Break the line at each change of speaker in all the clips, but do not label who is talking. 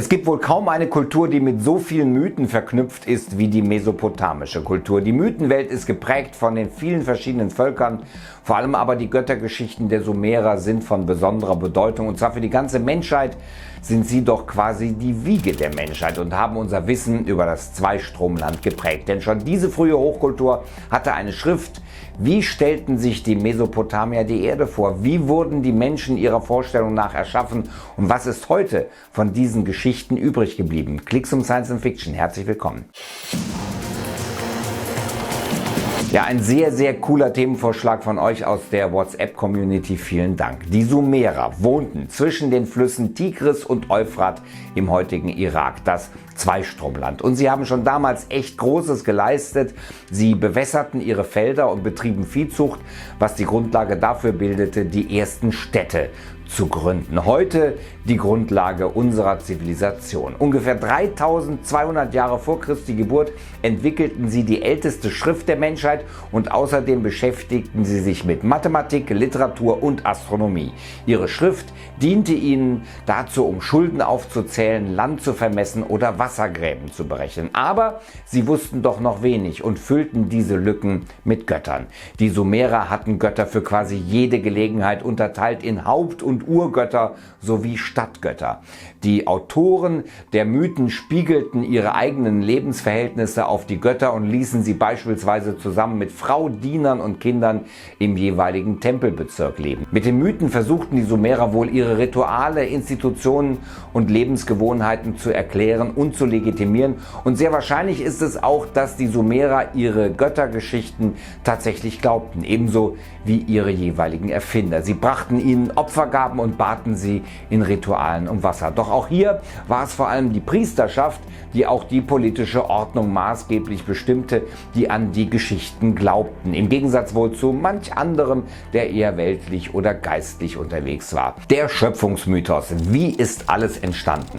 Es gibt wohl kaum eine Kultur, die mit so vielen Mythen verknüpft ist wie die mesopotamische Kultur. Die Mythenwelt ist geprägt von den vielen verschiedenen Völkern, vor allem aber die Göttergeschichten der Sumerer sind von besonderer Bedeutung, und zwar für die ganze Menschheit sind sie doch quasi die Wiege der Menschheit und haben unser Wissen über das Zweistromland geprägt. Denn schon diese frühe Hochkultur hatte eine Schrift. Wie stellten sich die Mesopotamier die Erde vor? Wie wurden die Menschen ihrer Vorstellung nach erschaffen? Und was ist heute von diesen Geschichten übrig geblieben? Klicks um Science and Fiction. Herzlich willkommen. Ja, ein sehr cooler Themenvorschlag von euch aus der WhatsApp-Community. Vielen Dank. Die Sumerer wohnten zwischen den Flüssen Tigris und Euphrat im heutigen Irak, das Zweistromland. Und sie haben schon damals echt Großes geleistet. Sie bewässerten ihre Felder und betrieben Viehzucht, was die Grundlage dafür bildete, die ersten Städte zu gründen. Heute die Grundlage unserer Zivilisation. Ungefähr 3200 Jahre vor Christi Geburt entwickelten sie die älteste Schrift der Menschheit und außerdem beschäftigten sie sich mit Mathematik, Literatur und Astronomie. Ihre Schrift diente ihnen dazu, um Schulden aufzuzählen, Land zu vermessen oder Wassergräben zu berechnen. Aber sie wussten doch noch wenig und füllten diese Lücken mit Göttern. Die Sumerer hatten Götter für quasi jede Gelegenheit, unterteilt in Haupt- und Urgötter sowie Stadtgötter. Die Autoren der Mythen spiegelten ihre eigenen Lebensverhältnisse auf die Götter und ließen sie beispielsweise zusammen mit Frau, Dienern und Kindern im jeweiligen Tempelbezirk leben. Mit den Mythen versuchten die Sumerer wohl ihre Rituale, Institutionen und Lebensgewohnheiten zu erklären und zu legitimieren. Und sehr wahrscheinlich ist es auch, dass die Sumerer ihre Göttergeschichten tatsächlich glaubten, ebenso wie ihre jeweiligen Erfinder. Sie brachten ihnen Opfergaben und baten sie in Ritualen um Wasser. Doch auch hier war es vor allem die Priesterschaft, die auch die politische Ordnung maßgeblich bestimmte, die an die Geschichten glaubten. Im Gegensatz wohl zu manch anderem, der eher weltlich oder geistlich unterwegs war. Der Schöpfungsmythos. Wie ist alles entstanden?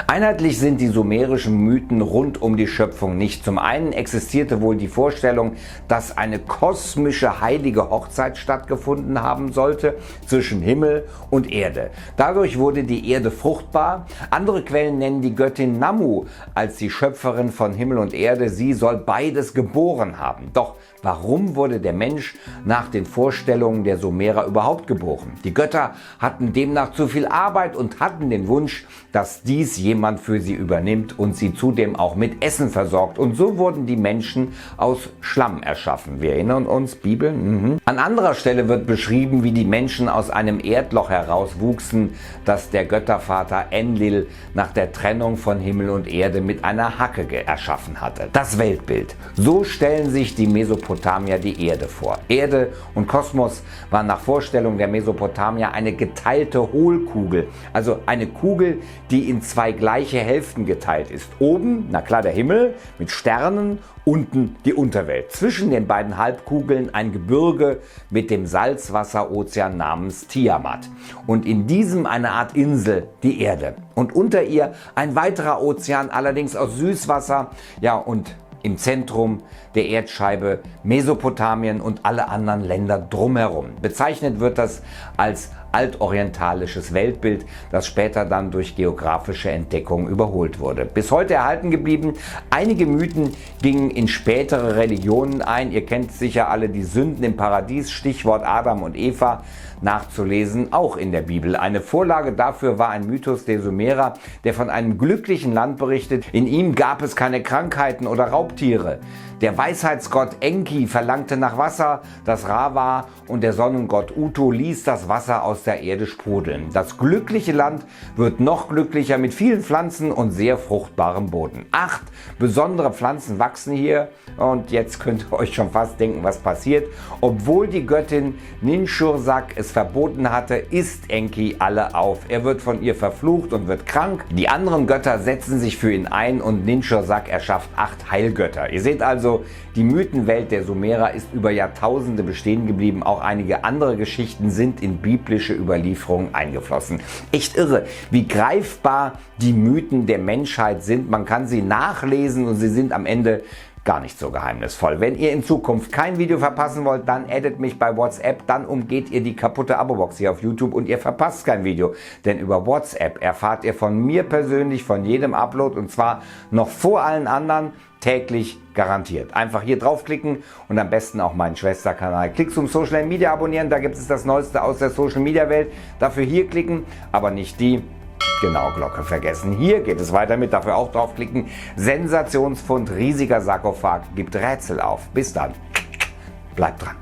Einheitlich sind die sumerischen Mythen rund um die Schöpfung nicht. Zum einen existierte wohl die Vorstellung, dass eine kosmische heilige Hochzeit stattgefunden haben sollte zwischen Himmel und Erde. Dadurch wurde die Erde fruchtbar. Andere Quellen nennen die Göttin Nammu als die Schöpferin von Himmel und Erde. Sie soll beides geboren haben. Doch warum wurde der Mensch nach den Vorstellungen der Sumerer überhaupt geboren? Die Götter hatten demnach zu viel Arbeit und hatten den Wunsch, dass dies jemand für sie übernimmt und sie zudem auch mit Essen versorgt. Und so wurden die Menschen aus Schlamm erschaffen. Wir erinnern uns, Bibel. An anderer Stelle wird beschrieben, wie die Menschen aus einem Erdloch herauswuchsen, das der Göttervater Enlil nach der Trennung von Himmel und Erde mit einer Hacke erschaffen hatte. Das Weltbild. So stellen sich die Mesopotamier die Erde vor. Erde und Kosmos waren nach Vorstellung der Mesopotamier eine geteilte Hohlkugel, also eine Kugel, die in zwei gleiche Hälften geteilt ist. Oben, na klar, der Himmel mit Sternen, unten die Unterwelt. Zwischen den beiden Halbkugeln ein Gebirge mit dem Salzwasserozean namens Tiamat. Und in diesem eine Art Insel, die Erde. Und unter ihr ein weiterer Ozean, allerdings aus Süßwasser. Ja, und im Zentrum der Erdscheibe Mesopotamien und alle anderen Länder drumherum. Bezeichnet wird das als altorientalisches Weltbild, das später dann durch geografische Entdeckungen überholt wurde. Bis heute erhalten geblieben. Einige Mythen gingen in spätere Religionen ein. Ihr kennt sicher alle die Sünden im Paradies, Stichwort Adam und Eva, nachzulesen, auch in der Bibel. Eine Vorlage dafür war ein Mythos der Sumerer, der von einem glücklichen Land berichtet. In ihm gab es keine Krankheiten oder Raubtiere. Der Weisheitsgott Enki verlangte nach Wasser, das Ra und der Sonnengott Uto ließ das Wasser aus der Erde sprudeln. Das glückliche Land wird noch glücklicher mit vielen Pflanzen und sehr fruchtbarem Boden. 8 besondere Pflanzen wachsen hier und jetzt könnt ihr euch schon fast denken, was passiert. Obwohl die Göttin Ninshursak es verboten hatte, isst Enki alle auf. Er wird von ihr verflucht und wird krank. Die anderen Götter setzen sich für ihn ein und Ninshursak erschafft 8 Heilgötter. Ihr seht also, die Mythenwelt der Sumerer ist über Jahrtausende bestehen geblieben. Auch einige andere Geschichten sind in biblische Überlieferungen eingeflossen. Echt irre, wie greifbar die Mythen der Menschheit sind. Man kann sie nachlesen und sie sind am Ende gar nicht so geheimnisvoll. Wenn ihr in Zukunft kein Video verpassen wollt, dann addet mich bei WhatsApp, dann umgeht ihr die kaputte Abo-Box hier auf YouTube und ihr verpasst kein Video. Denn über WhatsApp erfahrt ihr von mir persönlich von jedem Upload und zwar noch vor allen anderen, täglich garantiert. Einfach hier draufklicken und am besten auch meinen Schwesterkanal Klicksum Social Media abonnieren. Da gibt es das Neueste aus der Social Media Welt. Dafür hier klicken, aber nicht die Glocke vergessen. Hier geht es weiter mit, dafür auch draufklicken. Sensationsfund, riesiger Sarkophag, gibt Rätsel auf. Bis dann. Bleibt dran.